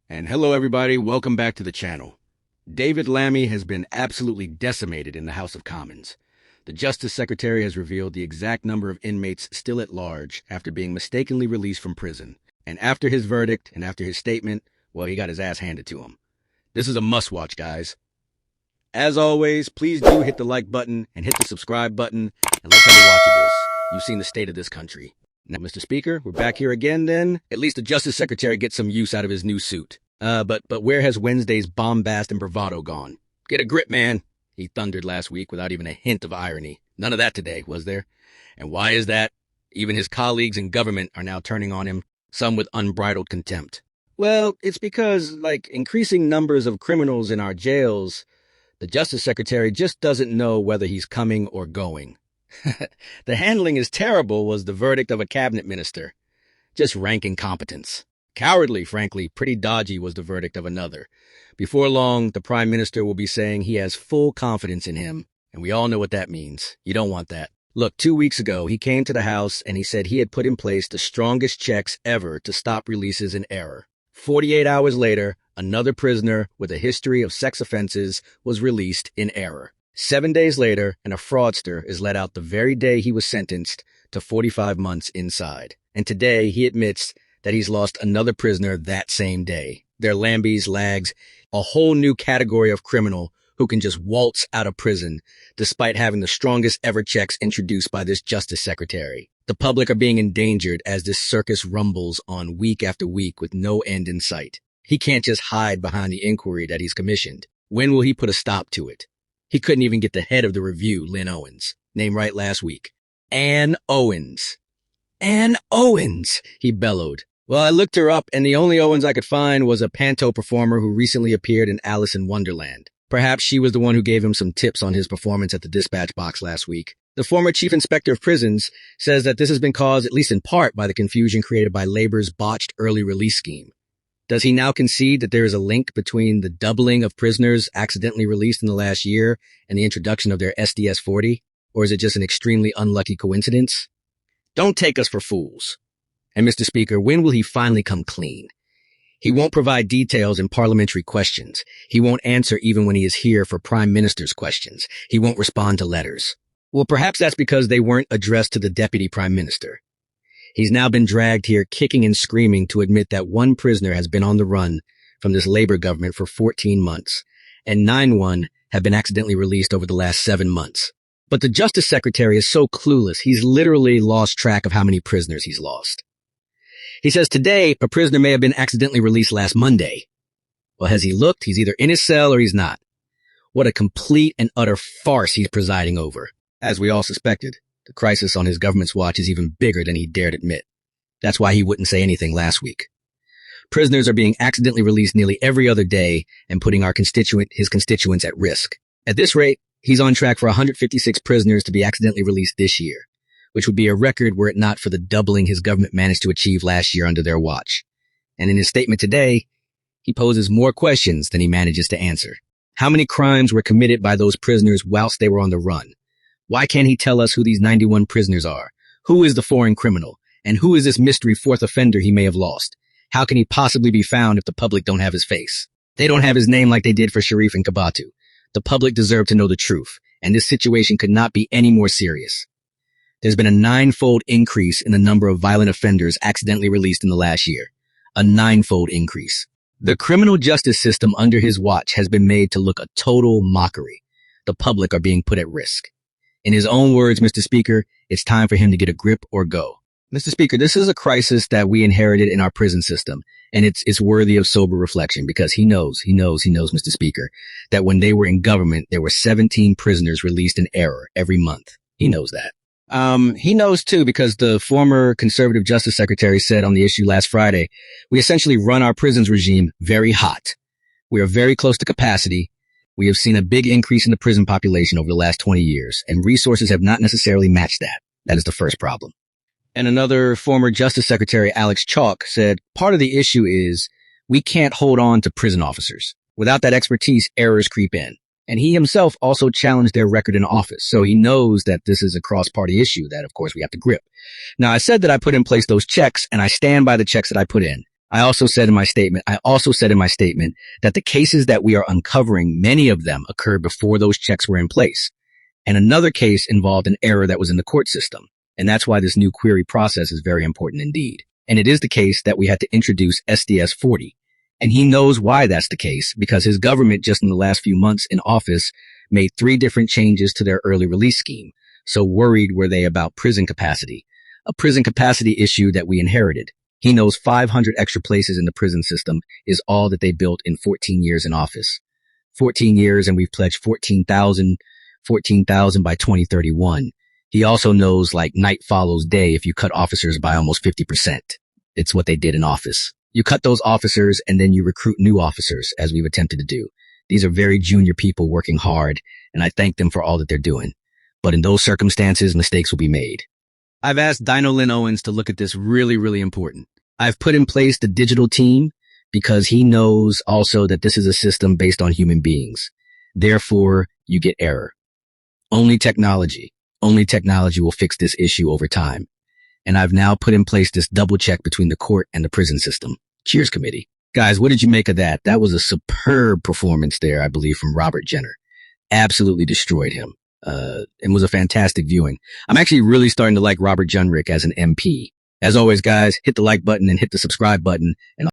And hello everybody, welcome back to the channel. David Lammy has been absolutely decimated in the House of Commons. The Justice Secretary has revealed the exact number of inmates still at large after being mistakenly released from prison. And after his verdict and after his statement, well, he got his ass handed to him. This is a must-watch, guys. As always, please do hit the like button and hit the subscribe button, and let's have a watch of this. You've seen the state of this country. Now, Mr. Speaker, we're back here again then. At least the Justice Secretary gets some use out of his new suit. But where has Wednesday's bombast and bravado gone? Get a grip, man, he thundered last week without even a hint of irony. None of that today, was there? And why is that? Even his colleagues in government are now turning on him, some with unbridled contempt. Well, it's because, like increasing numbers of criminals in our jails, the Justice Secretary just doesn't know whether he's coming or going. The handling is terrible was the verdict of a cabinet minister. Just rank incompetence. Cowardly, frankly, pretty dodgy was the verdict of another. Before long, the Prime Minister will be saying he has full confidence in him, and we all know what that means. You don't want that. Look, 2 weeks ago, he came to the House and he said he had put in place the strongest checks ever to stop releases in error. 48 hours later, another prisoner with a history of sex offenses was released in error. 7 days later, and a fraudster is let out the very day he was sentenced to 45 months inside. And today, he admits that he's lost another prisoner that same day. They're lambies, lags, a whole new category of criminal who can just waltz out of prison, despite having the strongest ever checks introduced by this Justice Secretary. The public are being endangered as this circus rumbles on week after week with no end in sight. He can't just hide behind the inquiry that he's commissioned. When will he put a stop to it? He couldn't even get the head of the review, Lynn Owens, named right last week. Ann Owens. Ann Owens, he bellowed. Well, I looked her up, and the only Owens I could find was a panto performer who recently appeared in Alice in Wonderland. Perhaps she was the one who gave him some tips on his performance at the dispatch box last week. The former chief inspector of prisons says that this has been caused, at least in part, by the confusion created by Labor's botched early release scheme. Does he now concede that there is a link between the doubling of prisoners accidentally released in the last year and the introduction of their SDS-40? Or is it just an extremely unlucky coincidence? Don't take us for fools. And Mr. Speaker, when will he finally come clean? He won't provide details in parliamentary questions. He won't answer even when he is here for Prime Minister's questions. He won't respond to letters. Well, perhaps that's because they weren't addressed to the Deputy Prime Minister. He's now been dragged here kicking and screaming to admit that one prisoner has been on the run from this Labor government for 14 months, and 9 have been accidentally released over the last 7 months. But the Justice Secretary is so clueless, he's literally lost track of how many prisoners he's lost. He says today, a prisoner may have been accidentally released last Monday. Well, has he looked? He's either in his cell or he's not. What a complete and utter farce he's presiding over. As we all suspected, the crisis on his government's watch is even bigger than he dared admit. That's why he wouldn't say anything last week. Prisoners are being accidentally released nearly every other day and putting his constituents at risk. At this rate, he's on track for 156 prisoners to be accidentally released this year, which would be a record were it not for the doubling his government managed to achieve last year under their watch. And in his statement today, he poses more questions than he manages to answer. How many crimes were committed by those prisoners whilst they were on the run? Why can't he tell us who these 91 prisoners are? Who is the foreign criminal? And who is this mystery fourth offender he may have lost? How can he possibly be found if the public don't have his face? They don't have his name like they did for Sharif and Kabatu. The public deserve to know the truth, and this situation could not be any more serious. There's been a 9-fold increase in the number of violent offenders accidentally released in the last year. A 9-fold increase. The criminal justice system under his watch has been made to look a total mockery. The public are being put at risk. In his own words, Mr. Speaker, it's time for him to get a grip or go. Mr. Speaker, this is a crisis that we inherited in our prison system, and it's worthy of sober reflection because he knows, Mr. Speaker, that when they were in government, there were 17 prisoners released in error every month. He knows that. He knows too because the former conservative justice secretary said on the issue last Friday, we essentially run our prisons regime very hot. We are very close to capacity. We have seen a big increase in the prison population over the last 20 years, and resources have not necessarily matched that. That is the first problem. And another former Justice Secretary, Alex Chalk, said, part of the issue is we can't hold on to prison officers. Without that expertise, errors creep in. And he himself also challenged their record in office, so he knows that this is a cross-party issue that, of course, we have to grip. Now, I said that I put in place those checks, and I stand by the checks that I put in. I also said in my statement that the cases that we are uncovering, many of them occurred before those checks were in place. And another case involved an error that was in the court system. And that's why this new query process is very important indeed. And it is the case that we had to introduce SDS 40. And he knows why that's the case, because his government just in the last few months in office made 3 different changes to their early release scheme. So worried were they about prison capacity, a prison capacity issue that we inherited. He knows 500 extra places in the prison system is all that they built in 14 years in office. 14 years, and we've pledged 14,000 by 2031. He also knows like night follows day if you cut officers by almost 50%. It's what they did in office. You cut those officers and then you recruit new officers, as we've attempted to do. These are very junior people working hard, and I thank them for all that they're doing. But in those circumstances, mistakes will be made. I've asked Dino Lynn Owens to look at this really important. I've put in place the digital team because he knows also that this is a system based on human beings. Therefore, you get error. Only technology will fix this issue over time. And I've now put in place this double check between the court and the prison system. Cheers, committee. Guys, what did you make of that? That was a superb performance there, I believe, from Robert Jenner. Absolutely destroyed him. It was a fantastic viewing. I'm actually really starting to like Robert Jenrick as an MP. As always, guys, hit the like button and hit the subscribe button, and